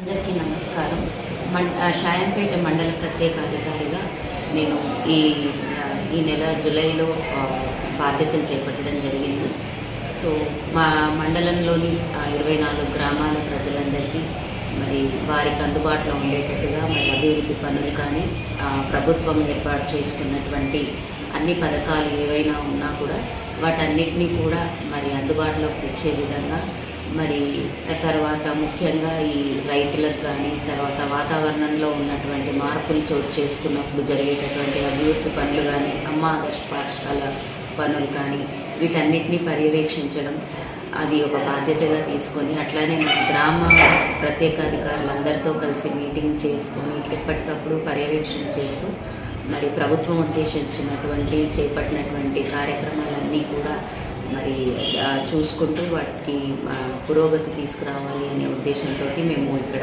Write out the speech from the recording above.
అందరికీ నమస్కారం. షాయంపేట మండల ప్రత్యేకాధికారిగా నేను ఈ ఈ నెల జూలైలో బాధ్యతలు చేపట్టడం జరిగింది. సో మా మండలంలోని 24 గ్రామాల ప్రజలందరికీ మరి వారికి అందుబాటులో ఉండేటట్టుగా మరి అభివృద్ధి పనులు కానీ ప్రభుత్వం ఏర్పాటు చేసుకున్నటువంటి అన్ని పథకాలు ఏవైనా ఉన్నా కూడా వాటన్నిటినీ కూడా మరి అందుబాటులోకి తెచ్చే విధంగా మరి తర్వాత ముఖ్యంగా ఈ రైతులకు కానీ తర్వాత వాతావరణంలో ఉన్నటువంటి మార్పులు చోటు చేసుకున్నప్పుడు జరిగేటటువంటి అభివృద్ధి పనులు కానీ అమ్మ ఆదర్శ పాఠశాల పనులు కానీ వీటన్నిటినీ పర్యవేక్షించడం అది ఒక బాధ్యతగా తీసుకొని అట్లానే మన గ్రామ ప్రత్యేకాధికారులందరితో కలిసి మీటింగ్ చేసుకొని ఎప్పటికప్పుడు పర్యవేక్షణ చేస్తూ మరి ప్రభుత్వం ఉద్దేశించినటువంటి చేపట్టినటువంటి కార్యక్రమాలన్నీ కూడా మరి చూసుకుంటూ వాటికి పురోగతి తీసుకురావాలి అనే ఉద్దేశంతో మేము ఇక్కడ